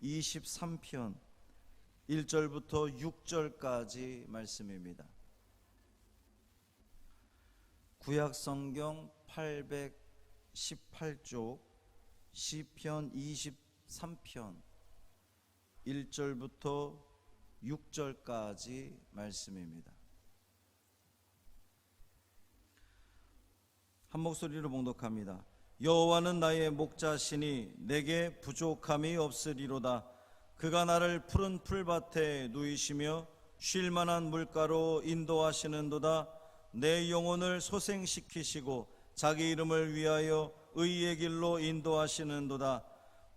23편 1절부터 6절까지 말씀입니다. 구약성경 818쪽 시편 23편 1절부터 6절까지 말씀입니다. 한 목소리로 봉독합니다. 여호와는 나의 목자시니 내게 부족함이 없으리로다. 그가 나를 푸른 풀밭에 누이시며 쉴 만한 물가로 인도하시는도다. 내 영혼을 소생시키시고 자기 이름을 위하여 의의 길로 인도하시는도다.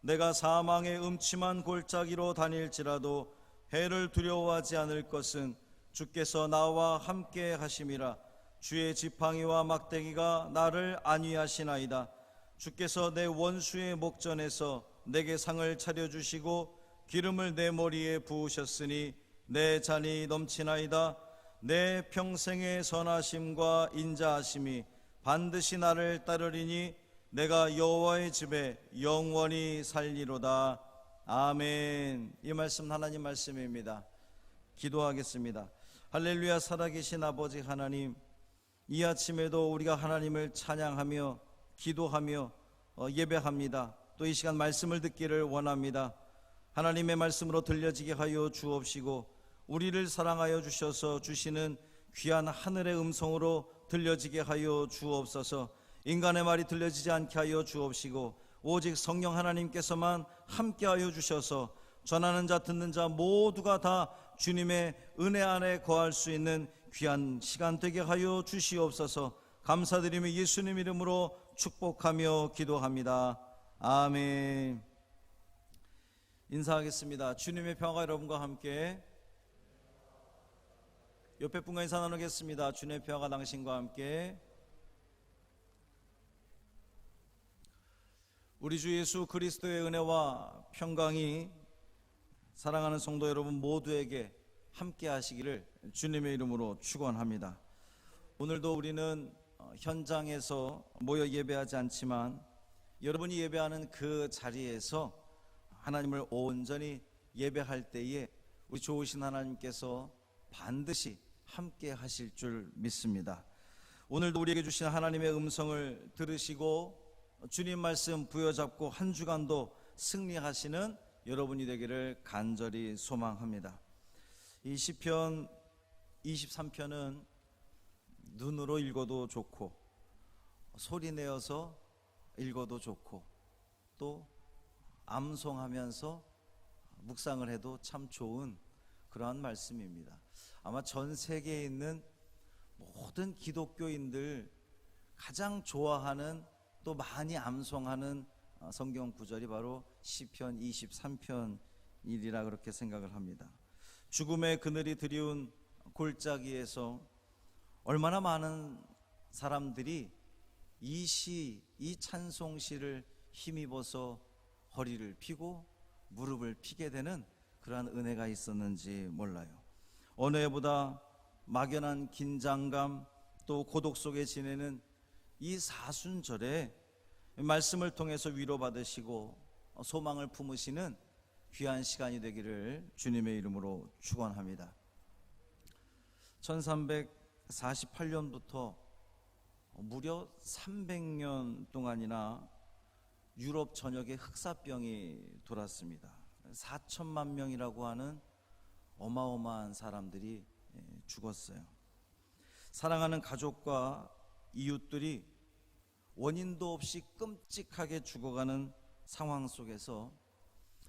내가 사망의 음침한 골짜기로 다닐지라도 해를 두려워하지 않을 것은 주께서 나와 함께 하심이라. 주의 지팡이와 막대기가 나를 안위하시나이다. 주께서 내 원수의 목전에서 내게 상을 차려주시고 기름을 내 머리에 부으셨으니 내 잔이 넘치나이다. 내 평생의 선하심과 인자하심이 반드시 나를 따르리니 내가 여호와의 집에 영원히 살리로다. 아멘. 이 말씀 하나님 말씀입니다. 기도하겠습니다. 할렐루야. 살아계신 아버지 하나님, 이 아침에도 우리가 하나님을 찬양하며 기도하며 예배합니다. 또 이 시간 말씀을 듣기를 원합니다. 하나님의 말씀으로 들려지게 하여 주옵시고 우리를 사랑하여 주셔서 주시는 귀한 하늘의 음성으로 들려지게 하여 주옵소서. 인간의 말이 들려지지 않게 하여 주옵시고 오직 성령 하나님께서만 함께하여 주셔서 전하는 자 듣는 자 모두가 다 주님의 은혜 안에 거할 수 있는 귀한 시간 되게 하여 주시옵소서. 감사드리며 예수님 이름으로 축복하며 기도합니다. 아멘. 인사하겠습니다. 주님의 평화가 여러분과 함께. 옆에 분과 인사 나누겠습니다. 주님의 평화가 당신과 함께. 우리 주 예수 그리스도의 은혜와 평강이 사랑하는 성도 여러분 모두에게 함께 하시기를 주님의 이름으로 축원합니다. 오늘도 우리는 현장에서 모여 예배하지 않지만 여러분이 예배하는 그 자리에서 하나님을 온전히 예배할 때에 우리 좋으신 하나님께서 반드시 함께 하실 줄 믿습니다. 오늘도 우리에게 주신 하나님의 음성을 들으시고 주님 말씀 부여잡고 한 주간도 승리하시는 여러분이 되기를 간절히 소망합니다. 이 시편 23편은 눈으로 읽어도 좋고 소리 내어서 읽어도 좋고 또 암송하면서 묵상을 해도 참 좋은 그러한 말씀입니다. 아마 전 세계에 있는 모든 기독교인들 가장 좋아하는 또 많이 암송하는 성경 구절이 바로 시편 23편이라 그렇게 생각을 합니다. 죽음의 그늘이 드리운 골짜기에서 얼마나 많은 사람들이 이 찬송시를 힘입어서 허리를 피고 무릎을 피게 되는 그러한 은혜가 있었는지 몰라요. 어느 해보다 막연한 긴장감 또 고독 속에 지내는 이 사순절에 말씀을 통해서 위로받으시고 소망을 품으시는 귀한 시간이 되기를 주님의 이름으로 축원합니다. 1348년부터 무려 300년 동안이나 유럽 전역에 흑사병이 돌았습니다. 4천만 명이라고 하는 어마어마한 사람들이 죽었어요. 사랑하는 가족과 이웃들이 원인도 없이 끔찍하게 죽어가는 상황 속에서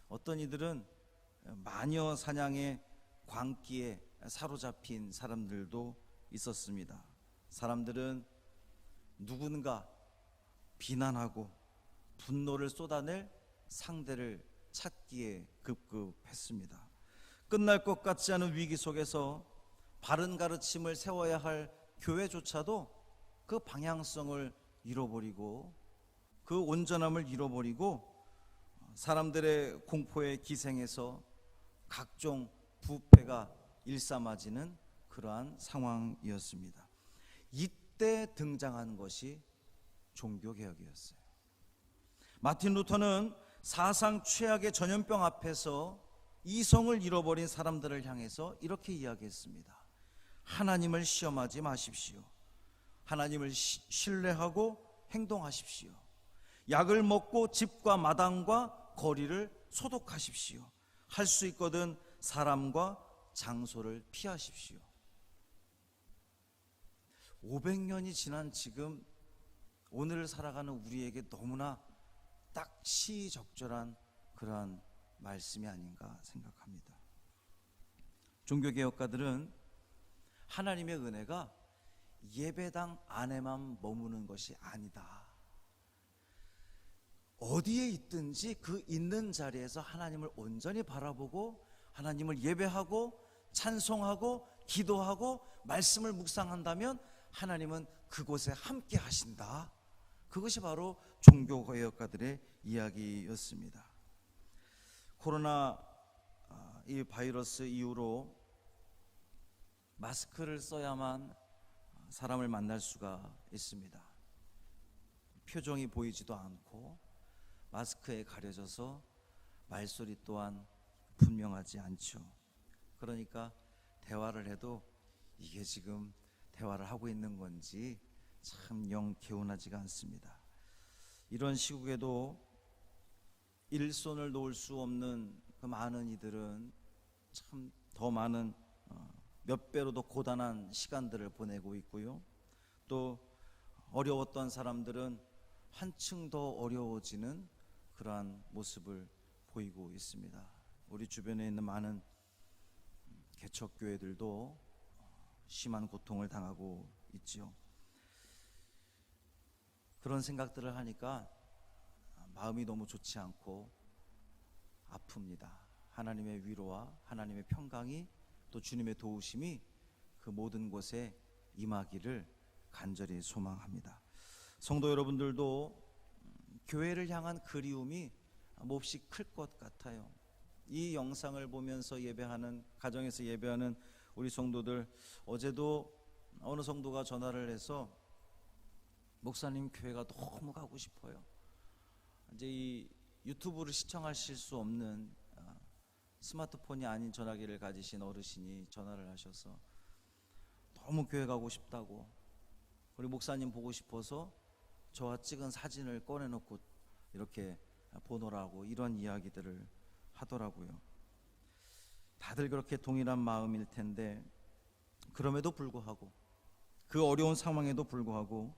어떤 이들은 마녀 사냥의 광기에 사로잡힌 사람들도 있었습니다. 사람들은 누군가 비난하고 분노를 쏟아낼 상대를 찾기에 급급했습니다. 끝날 것 같지 않은 위기 속에서 바른 가르침을 세워야 할 교회조차도 그 방향성을 잃어버리고 그 온전함을 잃어버리고 사람들의 공포에 기생해서 각종 부패가 일삼아지는 그러한 상황이었습니다. 이때 등장한 것이 종교개혁이었어요. 마틴 루터는 사상 최악의 전염병 앞에서 이성을 잃어버린 사람들을 향해서 이렇게 이야기했습니다. 하나님을 시험하지 마십시오. 하나님을 신뢰하고 행동하십시오. 약을 먹고 집과 마당과 거리를 소독하십시오. 할 수 있거든 사람과 장소를 피하십시오. 500년이 지난 지금 오늘을 살아가는 우리에게 너무나 딱 시적절한 그러한 말씀이 아닌가 생각합니다. 종교개혁가들은 하나님의 은혜가 예배당 안에만 머무는 것이 아니다. 어디에 있든지 그 있는 자리에서 하나님을 온전히 바라보고 하나님을 예배하고 찬송하고 기도하고 말씀을 묵상한다면 하나님은 그곳에 함께 하신다. 그것이 바로 종교개혁가들의 이야기였습니다. 코로나 이 바이러스 이후로 마스크를 써야만 사람을 만날 수가 있습니다. 표정이 보이지도 않고 마스크에 가려져서 말소리 또한 분명하지 않죠. 그러니까 대화를 해도 이게 지금 대화를 하고 있는 건지 참 영 개운하지가 않습니다. 이런 시국에도 일손을 놓을 수 없는 그 많은 이들은 참 더 많은 몇 배로 더 고단한 시간들을 보내고 있고요. 또 어려웠던 사람들은 한층 더 어려워지는 그러한 모습을 보이고 있습니다. 우리 주변에 있는 많은 개척교회들도 심한 고통을 당하고 있지요. 그런 생각들을 하니까 마음이 너무 좋지 않고 아픕니다. 하나님의 위로와 하나님의 평강이 또 주님의 도우심이 그 모든 곳에 임하기를 간절히 소망합니다. 성도 여러분들도 교회를 향한 그리움이 몹시 클 것 같아요. 이 영상을 보면서 예배하는, 가정에서 예배하는 우리 성도들, 어제도 어느 성도가 전화를 해서 목사님 교회가 너무 가고 싶어요. 이제 이 유튜브를 시청하실 수 없는 스마트폰이 아닌 전화기를 가지신 어르신이 전화를 하셔서 너무 교회 가고 싶다고, 우리 목사님 보고 싶어서 저와 찍은 사진을 꺼내놓고 이렇게 보노라고 이런 이야기들을 하더라고요. 다들 그렇게 동일한 마음일 텐데, 그럼에도 불구하고, 그 어려운 상황에도 불구하고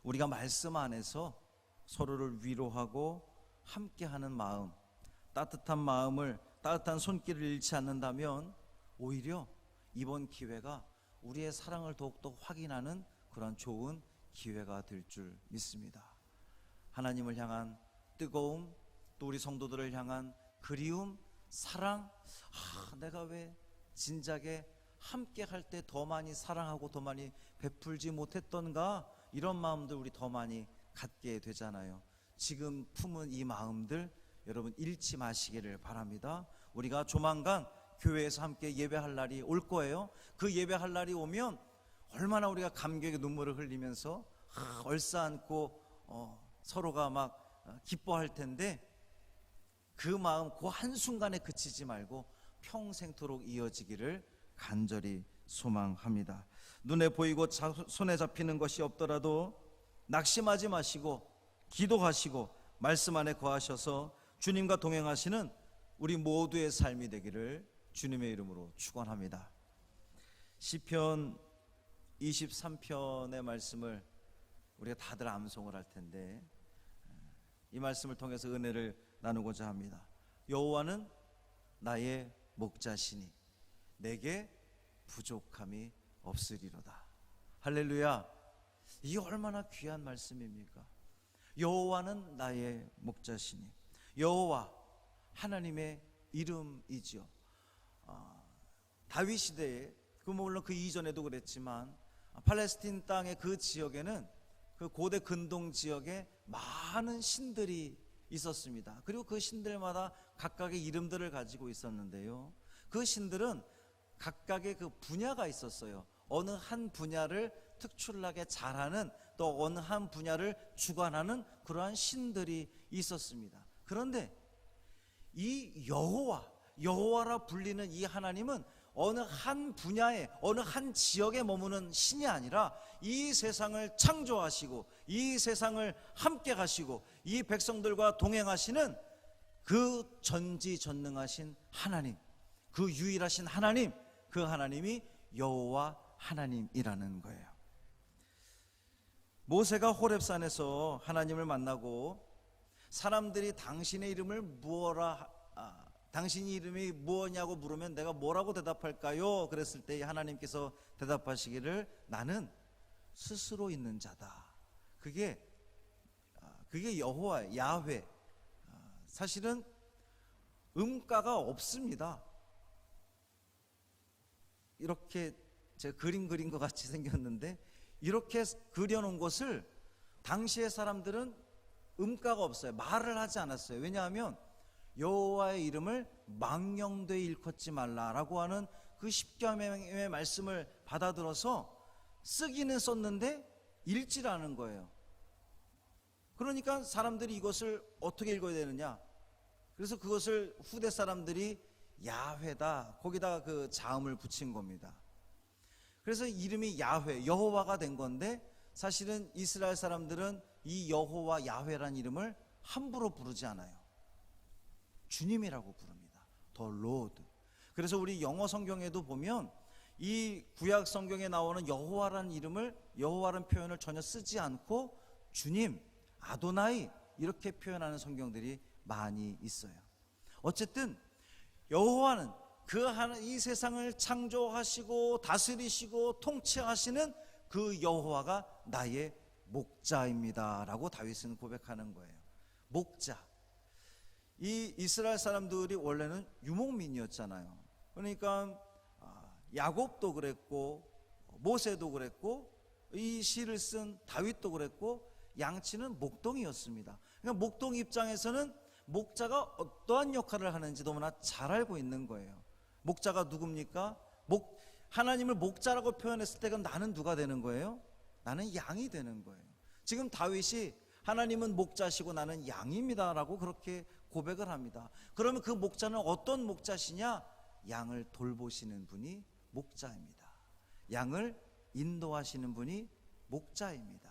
우리가 말씀 안에서 서로를 위로하고 함께하는 마음, 따뜻한 마음을, 따뜻한 손길을 잃지 않는다면 오히려 이번 기회가 우리의 사랑을 더욱더 확인하는 그런 좋은 기회가 될 줄 믿습니다. 하나님을 향한 뜨거움, 또 우리 성도들을 향한 그리움, 사랑, 내가 왜 진작에 함께 할 때 더 많이 사랑하고 더 많이 베풀지 못했던가, 이런 마음들 우리 더 많이 갖게 되잖아요. 지금 품은 이 마음들 여러분 잃지 마시기를 바랍니다. 우리가 조만간 교회에서 함께 예배할 날이 올 거예요. 그 예배할 날이 오면 얼마나 우리가 감격의 눈물을 흘리면서 얼싸안고 서로가 막 기뻐할 텐데, 그 마음 그 한순간에 그치지 말고 평생토록 이어지기를 간절히 소망합니다. 눈에 보이고 손에 잡히는 것이 없더라도 낙심하지 마시고 기도하시고 말씀 안에 거하셔서 주님과 동행하시는 우리 모두의 삶이 되기를 주님의 이름으로 축원합니다. 시편 23편의 말씀을 우리가 다들 암송을 할 텐데, 이 말씀을 통해서 은혜를 나누고자 합니다. 여호와는 나의 목자시니 내게 부족함이 없으리로다. 할렐루야. 이게 얼마나 귀한 말씀입니까? 여호와는 나의 목자시니, 여호와 하나님의 이름이지요. 다윗 시대에, 물론 그 이전에도 그랬지만 팔레스틴 땅의 그 지역에는, 그 고대 근동 지역에 많은 신들이 있었습니다. 그리고 그 신들마다 각각의 이름들을 가지고 있었는데요, 그 신들은 각각의 그 분야가 있었어요. 어느 한 분야를 특출나게 잘하는, 또 어느 한 분야를 주관하는 그러한 신들이 있었습니다. 그런데 이 여호와라 불리는 이 하나님은 어느 한 분야에, 어느 한 지역에 머무는 신이 아니라 이 세상을 창조하시고 이 세상을 함께 가시고 이 백성들과 동행하시는 그 전지전능하신 하나님, 그 유일하신 하나님, 그 하나님이 여호와 하나님이라는 거예요. 모세가 호렙산에서 하나님을 만나고 사람들이 당신의 이름을 당신의 이름이 무엇냐고 물으면 내가 뭐라고 대답할까요? 그랬을 때 하나님께서 대답하시기를 나는 스스로 있는 자다. 그게 여호와 야훼. 사실은 음가가 없습니다. 이렇게 제가 그림 그린 것 같이 생겼는데 이렇게 그려놓은 것을 당시의 사람들은 음가가 없어요. 말을 하지 않았어요. 왜냐하면 여호와의 이름을 망령되이 일컫지 말라라고 하는 그 십계명의 말씀을 받아들어서 쓰기는 썼는데 읽지를 않은 거예요. 그러니까 사람들이 이것을 어떻게 읽어야 되느냐, 그래서 그것을 후대 사람들이 야훼다, 거기다가 그 자음을 붙인 겁니다. 그래서 이름이 야훼, 여호와가 된 건데 사실은 이스라엘 사람들은 이 여호와 야훼라는 이름을 함부로 부르지 않아요. 주님이라고 부릅니다. The Lord. 그래서 우리 영어 성경에도 보면 이 구약 성경에 나오는 여호와라는 이름을, 여호와라는 표현을 전혀 쓰지 않고 주님, 아도나이 이렇게 표현하는 성경들이 많이 있어요. 어쨌든 여호와는 이 세상을 창조하시고 다스리시고 통치하시는 그 여호와가 나의 목자입니다 라고 다윗은 고백하는 거예요. 목자. 이 이스라엘 사람들이 원래는 유목민이었잖아요. 그러니까 야곱도 그랬고 모세도 그랬고 이 시를 쓴 다윗도 그랬고 양치는 목동이었습니다. 그러니까 목동 입장에서는 목자가 어떠한 역할을 하는지 너무나 잘 알고 있는 거예요. 목자가 누굽니까? 하나님을 목자라고 표현했을 때 그럼 나는 누가 되는 거예요? 나는 양이 되는 거예요. 지금 다윗이 하나님은 목자시고 나는 양입니다 라고 그렇게 고백을 합니다. 그러면 그 목자는 어떤 목자시냐? 양을 돌보시는 분이 목자입니다. 양을 인도하시는 분이 목자입니다.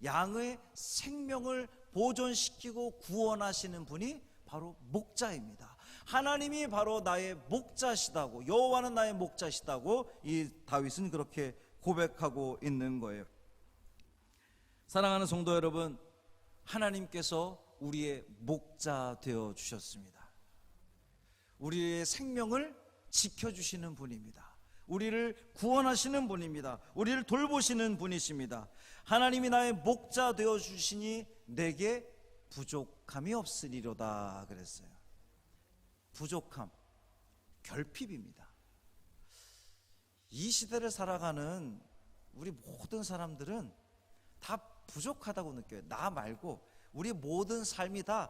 양의 생명을 보존시키고 구원하시는 분이 바로 목자입니다. 하나님이 바로 나의 목자시다고, 여호와는 나의 목자시다고 이 다윗은 그렇게 고백하고 있는 거예요. 사랑하는 성도 여러분, 하나님께서 우리의 목자 되어 주셨습니다. 우리의 생명을 지켜주시는 분입니다. 우리를 구원하시는 분입니다. 우리를 돌보시는 분이십니다. 하나님이 나의 목자 되어 주시니 내게 부족함이 없으리로다 그랬어요. 부족함, 결핍입니다. 이 시대를 살아가는 우리 모든 사람들은 다 부족하다고 느껴요. 나 말고 우리 모든 삶이 다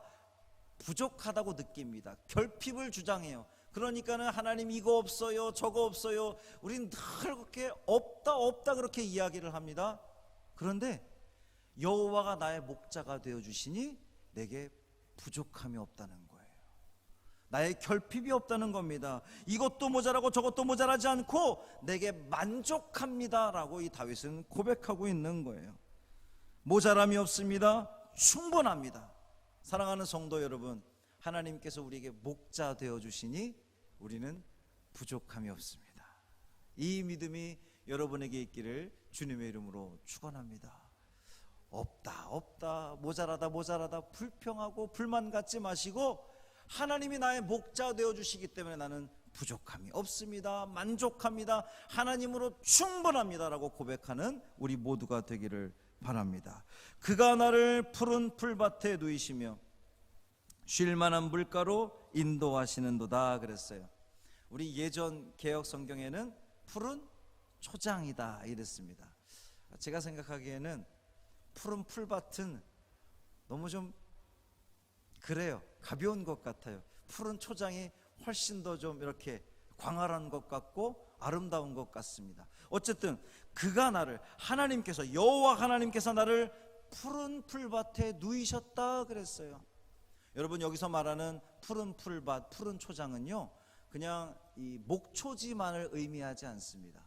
부족하다고 느낍니다. 결핍을 주장해요. 그러니까는 하나님 이거 없어요, 저거 없어요. 우리는 늘 그렇게 없다 그렇게 이야기를 합니다. 그런데 여호와가 나의 목자가 되어 주시니 내게 부족함이 없다는 거예요. 나의 결핍이 없다는 겁니다. 이것도 모자라고 저것도 모자라지 않고 내게 만족합니다 라고 이 다윗은 고백하고 있는 거예요. 모자람이 없습니다. 충분합니다. 사랑하는 성도 여러분, 하나님께서 우리에게 목자 되어 주시니 우리는 부족함이 없습니다. 이 믿음이 여러분에게 있기를 주님의 이름으로 축원합니다. 없다 모자라다 불평하고 불만 갖지 마시고 하나님이 나의 목자 되어 주시기 때문에 나는 부족함이 없습니다. 만족합니다. 하나님으로 충분합니다 라고 고백하는 우리 모두가 되기를 바랍니다. 그가 나를 푸른 풀밭에 누이시며 쉴만한 물가로 인도하시는도다 그랬어요. 우리 예전 개역 성경에는 푸른 초장이다 이랬습니다. 제가 생각하기에는 푸른 풀밭은 너무 좀 그래요. 가벼운 것 같아요. 푸른 초장이 훨씬 더 좀 이렇게 광활한 것 같고 아름다운 것 같습니다. 어쨌든 그가 나를, 하나님께서, 여호와 하나님께서 나를 푸른 풀밭에 누이셨다 그랬어요. 여러분, 여기서 말하는 푸른 풀밭, 푸른 초장은요, 그냥 이 목초지만을 의미하지 않습니다.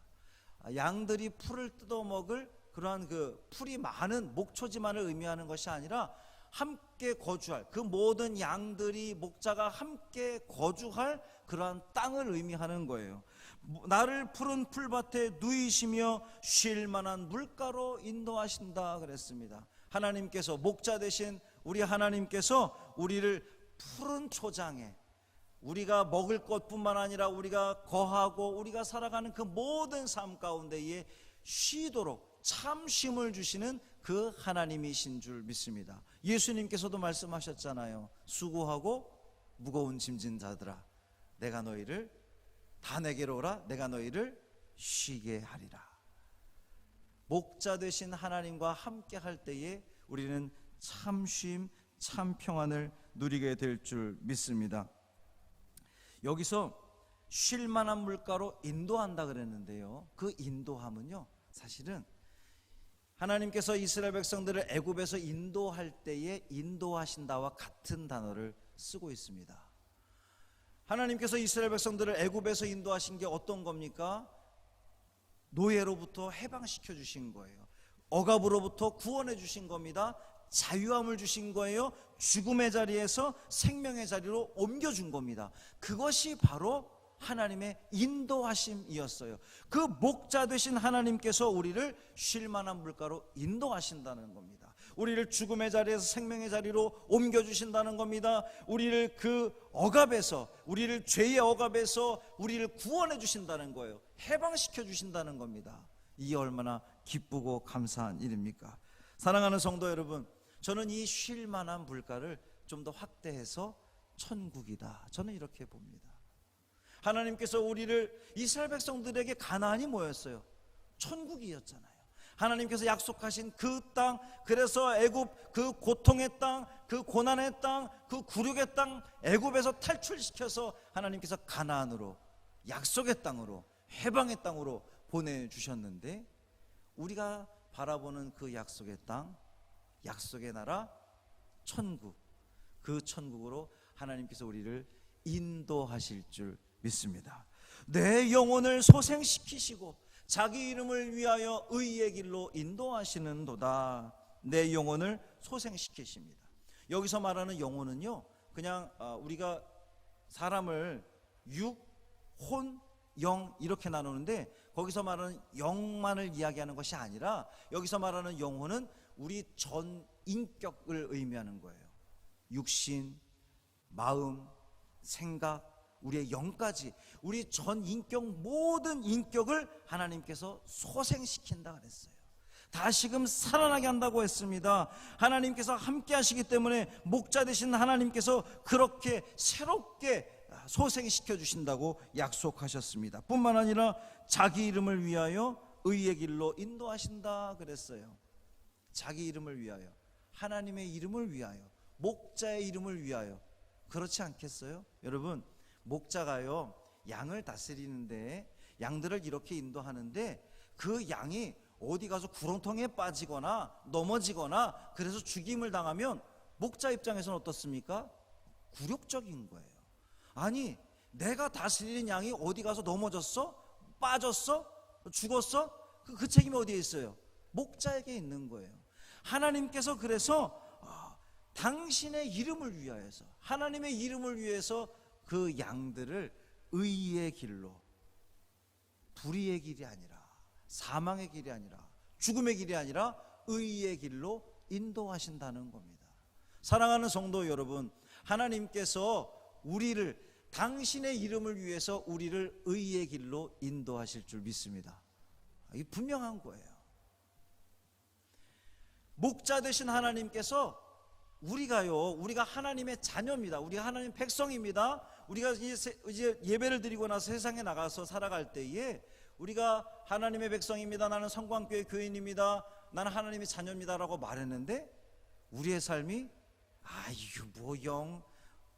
양들이 풀을 뜯어먹을 그러한 그 풀이 많은 목초지만을 의미하는 것이 아니라 함께 거주할, 그 모든 양들이, 목자가 함께 거주할 그러한 땅을 의미하는 거예요. 나를 푸른 풀밭에 누이시며 쉴 만한 물가로 인도하신다 그랬습니다. 하나님께서, 목자 되신 우리 하나님께서 우리를 푸른 초장에, 우리가 먹을 것뿐만 아니라 우리가 거하고 우리가 살아가는 그 모든 삶 가운데에 쉬도록 참 쉼을 주시는 그 하나님이신 줄 믿습니다. 예수님께서도 말씀하셨잖아요. 수고하고 무거운 짐진 자들아, 내가 너희를 다 내게로 오라, 내가 너희를 쉬게 하리라. 목자 되신 하나님과 함께 할 때에 우리는 참 쉼, 참 평안을 누리게 될 줄 믿습니다. 여기서 쉴 만한 물가로 인도한다 그랬는데요, 그 인도함은요, 사실은 하나님께서 이스라엘 백성들을 애굽에서 인도할 때에 인도하신다와 같은 단어를 쓰고 있습니다. 하나님께서 이스라엘 백성들을 애굽에서 인도하신 게 어떤 겁니까? 노예로부터 해방시켜 주신 거예요. 억압으로부터 구원해 주신 겁니다. 자유함을 주신 거예요. 죽음의 자리에서 생명의 자리로 옮겨준 겁니다. 그것이 바로 하나님의 인도하심이었어요. 그 목자 되신 하나님께서 우리를 쉴 만한 물가로 인도하신다는 겁니다. 우리를 죽음의 자리에서 생명의 자리로 옮겨주신다는 겁니다. 우리를 그 억압에서, 우리를 죄의 억압에서 우리를 구원해 주신다는 거예요. 해방시켜 주신다는 겁니다. 이게 얼마나 기쁘고 감사한 일입니까? 사랑하는 성도 여러분, 저는 이 쉴 만한 물가를 좀 더 확대해서 천국이다, 저는 이렇게 봅니다. 하나님께서 우리를, 이스라엘 백성들에게 가나안이 뭐였어요? 천국이었잖아요. 하나님께서 약속하신 그 땅, 그래서 애굽 그 고통의 땅, 그 고난의 땅, 그 굴욕의 땅, 애굽에서 탈출시켜서 하나님께서 가나안으로, 약속의 땅으로, 해방의 땅으로 보내주셨는데, 우리가 바라보는 그 약속의 땅, 약속의 나라, 천국, 그 천국으로 하나님께서 우리를 인도하실 줄 믿습니다. 내 영혼을 소생시키시고 자기 이름을 위하여 의의 길로 인도하시는도다. 내 영혼을 소생시키십니다. 여기서 말하는 영혼은요, 그냥 우리가 사람을 육, 혼, 영 이렇게 나누는데, 거기서 말하는 영만을 이야기하는 것이 아니라 여기서 말하는 영혼은 우리 전 인격을 의미하는 거예요. 육신, 마음, 생각, 우리의 영까지, 우리 전 인격, 모든 인격을 하나님께서 소생시킨다 그랬어요. 다시금 살아나게 한다고 했습니다. 하나님께서 함께 하시기 때문에 목자 되신 하나님께서 그렇게 새롭게 소생시켜 주신다고 약속하셨습니다. 뿐만 아니라 자기 이름을 위하여 의의 길로 인도하신다 그랬어요. 자기 이름을 위하여, 하나님의 이름을 위하여, 목자의 이름을 위하여. 그렇지 않겠어요? 여러분, 목자가요, 양을 다스리는데, 양들을 이렇게 인도하는데, 그 양이 어디 가서 구렁텅이에 빠지거나 넘어지거나 그래서 죽임을 당하면 목자 입장에서는 어떻습니까? 굴욕적인 거예요. 아니, 내가 다스리는 양이 어디 가서 넘어졌어? 빠졌어? 죽었어? 그 책임이 어디에 있어요? 목자에게 있는 거예요. 하나님께서 그래서 당신의 이름을 위하여서, 하나님의 이름을 위해서 그 양들을 의의 길로, 불의의 길이 아니라, 사망의 길이 아니라, 죽음의 길이 아니라 의의 길로 인도하신다는 겁니다. 사랑하는 성도 여러분, 하나님께서 우리를, 당신의 이름을 위해서 우리를 의의 길로 인도하실 줄 믿습니다. 이게 분명한 거예요. 목자 되신 하나님께서 우리가 하나님의 자녀입니다. 우리가 하나님 백성입니다. 우리가 이제 예배를 드리고 나서 세상에 나가서 살아갈 때에 우리가 하나님의 백성입니다, 나는 성광교회 교인입니다, 나는 하나님의 자녀입니다라고 말했는데, 우리의 삶이 이거 뭐 영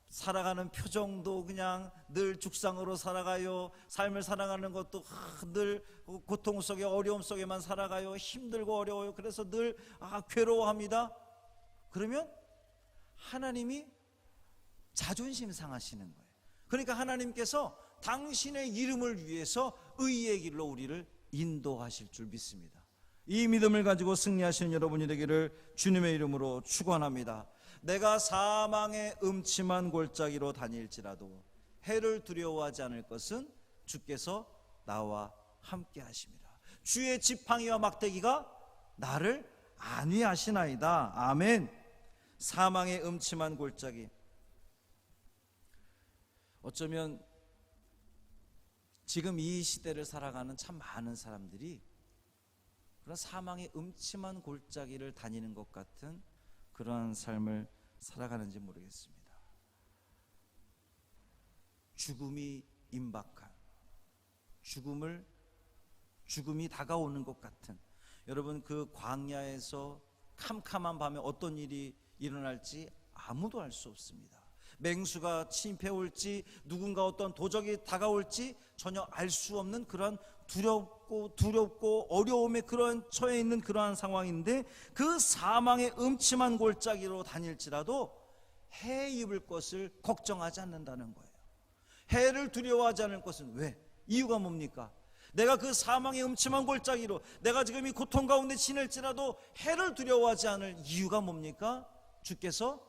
살아가는 표정도 그냥 늘 죽상으로 살아가요. 삶을 살아가는 것도 늘 고통 속에, 어려움 속에만 살아가요. 힘들고 어려워요. 그래서 늘 괴로워합니다. 그러면 하나님이 자존심 상하시는 거예요. 그러니까 하나님께서 당신의 이름을 위해서 의의 길로 우리를 인도하실 줄 믿습니다. 이 믿음을 가지고 승리하시는 여러분이 되기를 주님의 이름으로 축원합니다. 내가 사망의 음침한 골짜기로 다닐지라도 해를 두려워하지 않을 것은 주께서 나와 함께 하심이라. 주의 지팡이와 막대기가 나를 안위하시나이다. 아멘. 사망의 음침한 골짜기. 어쩌면 지금 이 시대를 살아가는 참 많은 사람들이 그런 사망의 음침한 골짜기를 다니는 것 같은 그러한 삶을 살아가는지 모르겠습니다. 죽음이 임박한, 죽음이 다가오는 것 같은, 여러분 그 광야에서 캄캄한 밤에 어떤 일이 일어날지 아무도 알 수 없습니다. 맹수가 침입해 올지, 누군가 어떤 도적이 다가올지 전혀 알 수 없는 그러한 두렵고 어려움에 그런 처해 있는 그러한 상황인데, 그 사망의 음침한 골짜기로 다닐지라도 해 입을 것을 걱정하지 않는다는 거예요. 해를 두려워하지 않을 것은 왜? 이유가 뭡니까? 내가 그 사망의 음침한 골짜기로 내가 지금 이 고통 가운데 지낼지라도 해를 두려워하지 않을 이유가 뭡니까? 주께서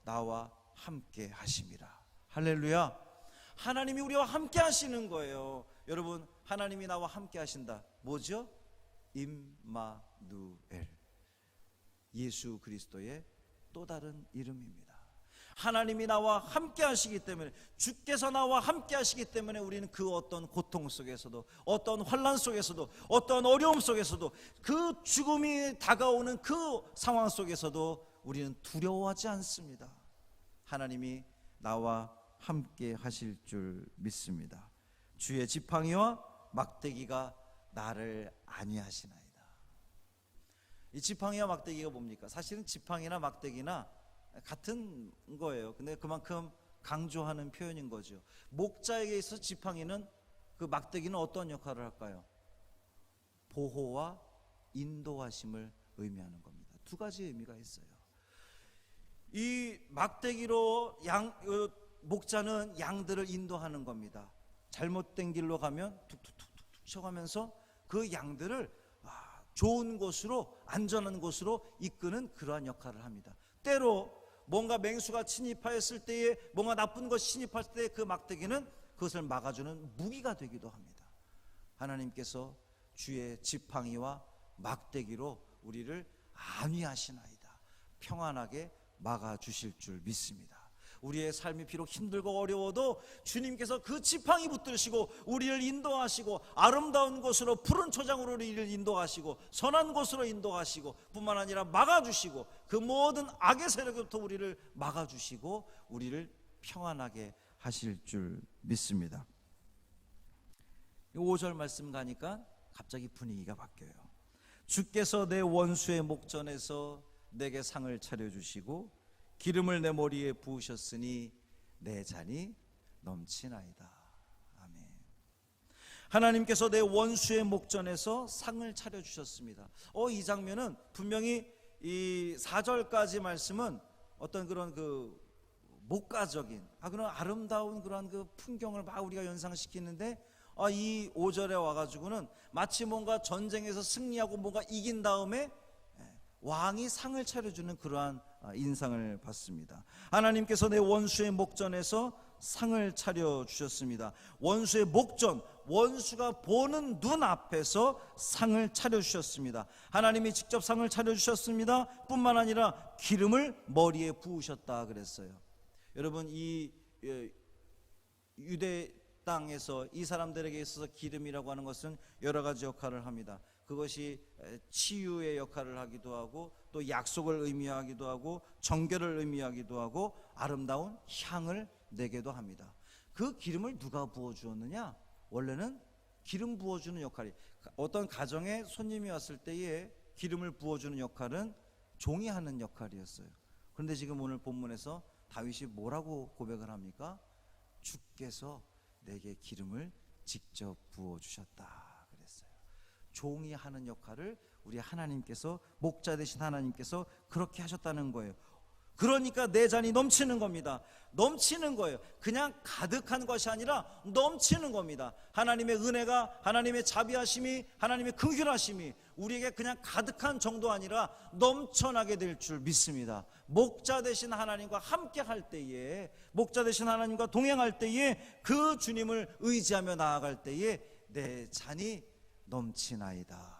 나와 함께 하심이라. 할렐루야. 하나님이 우리와 함께 하시는 거예요. 여러분, 하나님이 나와 함께 하신다. 뭐죠? 임마누엘, 예수 그리스도의 또 다른 이름입니다. 하나님이 나와 함께 하시기 때문에, 주께서 나와 함께 하시기 때문에 우리는 그 어떤 고통 속에서도, 어떤 환난 속에서도, 어떤 어려움 속에서도, 그 죽음이 다가오는 그 상황 속에서도 우리는 두려워하지 않습니다. 하나님이 나와 함께 하실 줄 믿습니다. 주의 지팡이와 막대기가 나를 안위하시나이다. 이 지팡이와 막대기가 뭡니까? 사실은 지팡이나 막대기나 같은 거예요. 근데 그만큼 강조하는 표현인 거죠. 목자에게 있어서 지팡이는, 그 막대기는 어떤 역할을 할까요? 보호와 인도하심을 의미하는 겁니다. 두 가지 의미가 있어요. 이 막대기로 목자는 양들을 인도하는 겁니다. 잘못된 길로 가면 툭툭툭툭 쳐가면서 그 양들을 좋은 곳으로, 안전한 곳으로 이끄는 그러한 역할을 합니다. 때로 뭔가 맹수가 침입하였을 때에, 뭔가 나쁜 것이 침입할 때 그 막대기는 그것을 막아주는 무기가 되기도 합니다. 하나님께서 주의 지팡이와 막대기로 우리를 안위하시나이다. 평안하게 막아주실 줄 믿습니다. 우리의 삶이 비록 힘들고 어려워도 주님께서 그 지팡이 붙드시고 우리를 인도하시고, 아름다운 곳으로, 푸른 초장으로 우리를 인도하시고, 선한 곳으로 인도하시고, 뿐만 아니라 막아주시고, 그 모든 악의 세력부터 우리를 막아주시고 우리를 평안하게 하실 줄 믿습니다. 5절 말씀 가니까 갑자기 분위기가 바뀌어요. 주께서 내 원수의 목전에서 내게 상을 차려주시고 기름을 내 머리에 부으셨으니 내 잔이 넘치나이다. 아멘. 하나님께서 내 원수의 목전에서 상을 차려주셨습니다. 이 장면은 분명히 이 4절까지 말씀은 어떤 그런 그 목가적인 그런 아름다운 그런 그 풍경을 막 우리가 연상시키는데, 이 5절에 와가지고는 마치 뭔가 전쟁에서 승리하고 뭔가 이긴 다음에 왕이 상을 차려주는 그러한 인상을 받습니다. 하나님께서 내 원수의 목전에서 상을 차려주셨습니다. 원수의 목전, 원수가 보는 눈 앞에서 상을 차려주셨습니다. 하나님이 직접 상을 차려주셨습니다. 뿐만 아니라 기름을 머리에 부으셨다 그랬어요. 여러분, 이 유대 땅에서 이 사람들에게 있어서 기름이라고 하는 것은 여러 가지 역할을 합니다. 그것이 치유의 역할을 하기도 하고, 또 약속을 의미하기도 하고, 정결을 의미하기도 하고, 아름다운 향을 내게도 합니다. 그 기름을 누가 부어주었느냐? 원래는 기름 부어주는 역할이, 어떤 가정에 손님이 왔을 때에 기름을 부어주는 역할은 종이 하는 역할이었어요. 그런데 지금 오늘 본문에서 다윗이 뭐라고 고백을 합니까? 주께서 내게 기름을 직접 부어주셨다. 종이 하는 역할을 우리 하나님께서, 목자 되신 하나님께서 그렇게 하셨다는 거예요. 그러니까 내 잔이 넘치는 겁니다. 넘치는 거예요. 그냥 가득한 것이 아니라 넘치는 겁니다. 하나님의 은혜가, 하나님의 자비하심이, 하나님의 긍휼하심이 우리에게 그냥 가득한 정도 아니라 넘쳐나게 될 줄 믿습니다. 목자 되신 하나님과 함께 할 때에, 목자 되신 하나님과 동행할 때에, 그 주님을 의지하며 나아갈 때에 내 잔이 넘치나이다.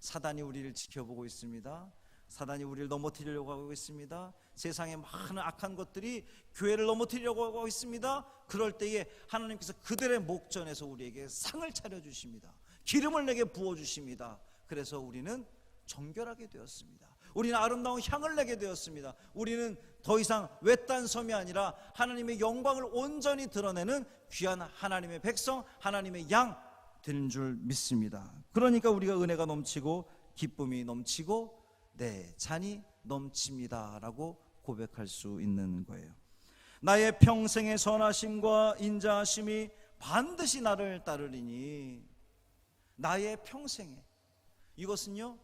사단이 우리를 지켜보고 있습니다. 사단이 우리를 넘어뜨리려고 하고 있습니다. 세상에 많은 악한 것들이 교회를 넘어뜨리려고 하고 있습니다. 그럴 때에 하나님께서 그들의 목전에서 우리에게 상을 차려주십니다. 기름을 내게 부어주십니다. 그래서 우리는 정결하게 되었습니다. 우리는 아름다운 향을 내게 되었습니다. 우리는 더 이상 외딴 섬이 아니라 하나님의 영광을 온전히 드러내는 귀한 하나님의 백성, 하나님의 양 되는 줄 믿습니다. 그러니까 우리가 은혜가 넘치고 기쁨이 넘치고 내 잔이 넘칩니다 라고 고백할 수 있는 거예요. 나의 평생의 선하심과 인자하심이 반드시 나를 따르리니. 나의 평생에, 이것은요,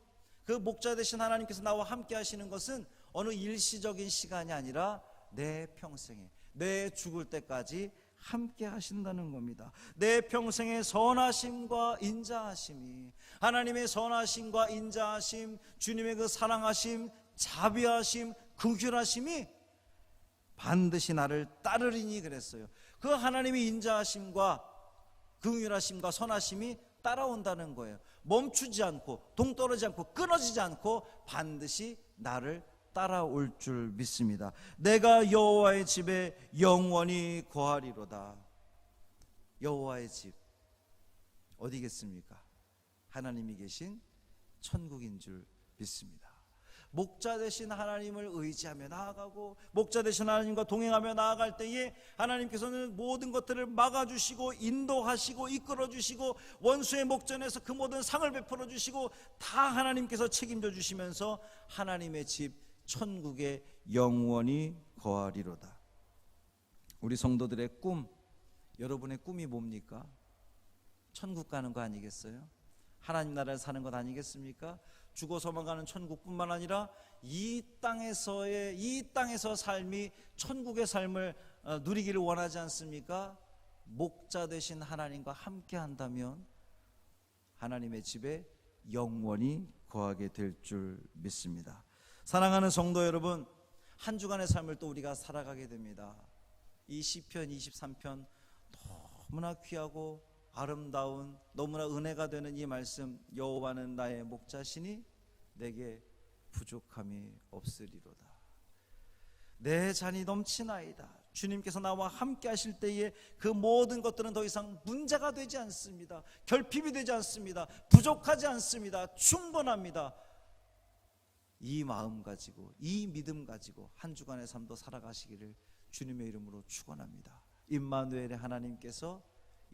그 목자 되신 하나님께서 나와 함께 하시는 것은 어느 일시적인 시간이 아니라 내 평생에, 내 죽을 때까지 함께 하신다는 겁니다. 내 평생의 선하심과 인자하심이, 하나님의 선하심과 인자하심, 주님의 그 사랑하심, 자비하심, 긍휼하심이 반드시 나를 따르리니 그랬어요. 그 하나님의 인자하심과 긍휼하심과 선하심이 따라온다는 거예요. 멈추지 않고, 동떨어지지 않고, 끊어지지 않고 반드시 나를 따라올 줄 믿습니다. 내가 여호와의 집에 영원히 거하리로다. 여호와의 집 어디겠습니까? 하나님이 계신 천국인 줄 믿습니다. 목자 되신 하나님을 의지하며 나아가고, 목자 되신 하나님과 동행하며 나아갈 때에 하나님께서는 모든 것들을 막아주시고 인도하시고 이끌어주시고 원수의 목전에서 그 모든 상을 베풀어 주시고 다 하나님께서 책임져 주시면서 하나님의 집 천국에 영원히 거하리로다. 우리 성도들의 꿈, 여러분의 꿈이 뭡니까? 천국 가는 거 아니겠어요? 하나님 나라에 사는 것 아니겠습니까? 죽어서만 가는 천국뿐만 아니라 이 땅에서 삶이 천국의 삶을 누리기를 원하지 않습니까? 목자 되신 하나님과 함께 한다면 하나님의 집에 영원히 거하게 될 줄 믿습니다. 사랑하는 성도 여러분, 한 주간의 삶을 또 우리가 살아가게 됩니다. 이 시편 23편 너무나 귀하고 아름다운, 너무나 은혜가 되는 이 말씀, 여호와는 나의 목자시니 내게 부족함이 없으리로다. 내 잔이 넘치나이다. 주님께서 나와 함께 하실 때에 그 모든 것들은 더 이상 문제가 되지 않습니다. 결핍이 되지 않습니다. 부족하지 않습니다. 충분합니다. 이 마음 가지고, 이 믿음 가지고 한 주간의 삶도 살아가시기를 주님의 이름으로 축원합니다. 임마누엘의 하나님께서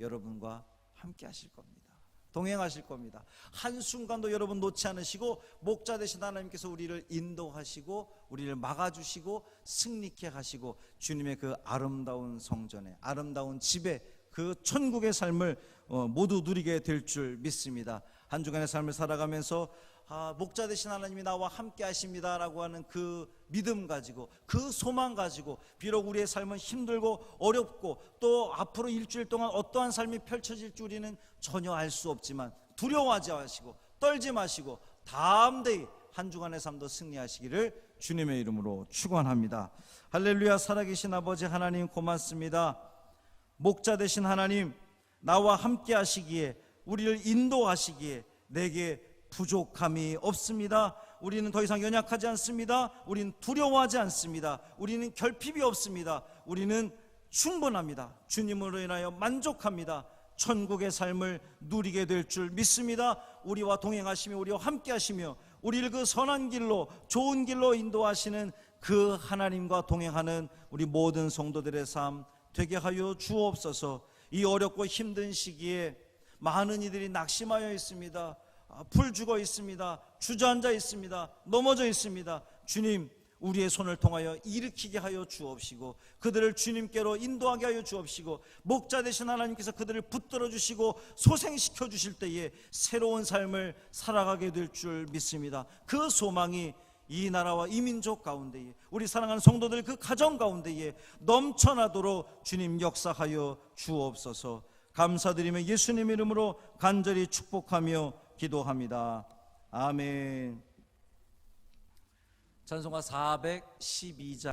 여러분과 함께 하실 겁니다. 동행하실 겁니다. 한순간도 여러분 놓지 않으시고 목자 되신 하나님께서 우리를 인도하시고 우리를 막아주시고 승리케 하시고 주님의 그 아름다운 성전에, 아름다운 집에, 그 천국의 삶을 모두 누리게 될 줄 믿습니다. 한 주간의 삶을 살아가면서 목자 되신 하나님이 나와 함께 하십니다 라고 하는 그 믿음 가지고, 그 소망 가지고, 비록 우리의 삶은 힘들고 어렵고 또 앞으로 일주일 동안 어떠한 삶이 펼쳐질지 우리는 전혀 알 수 없지만 두려워하지 마시고 떨지 마시고 다음 데이 한 주간의 삶도 승리하시기를 주님의 이름으로 축원합니다. 할렐루야. 살아계신 아버지 하나님 고맙습니다. 목자 되신 하나님, 나와 함께 하시기에, 우리를 인도하시기에 내게 부족함이 없습니다. 우리는 더 이상 연약하지 않습니다. 우리는 두려워하지 않습니다. 우리는 결핍이 없습니다. 우리는 충분합니다. 주님으로 인하여 만족합니다. 천국의 삶을 누리게 될 줄 믿습니다. 우리와 동행하시며 우리와 함께 하시며 우리를 그 선한 길로, 좋은 길로 인도하시는 그 하나님과 동행하는 우리 모든 성도들의 삶 되게 하여 주옵소서. 이 어렵고 힘든 시기에 많은 이들이 낙심하여 있습니다. 풀 죽어 있습니다. 주저앉아 있습니다. 넘어져 있습니다. 주님, 우리의 손을 통하여 일으키게 하여 주옵시고 그들을 주님께로 인도하게 하여 주옵시고 목자 되신 하나님께서 그들을 붙들어 주시고 소생시켜 주실 때에 새로운 삶을 살아가게 될 줄 믿습니다. 그 소망이 이 나라와 이 민족 가운데에 우리 사랑하는 성도들 그 가정 가운데에 넘쳐나도록 주님 역사하여 주옵소서. 감사드리며 예수님 이름으로 간절히 축복하며 기도합니다. 아멘. 찬송가 412장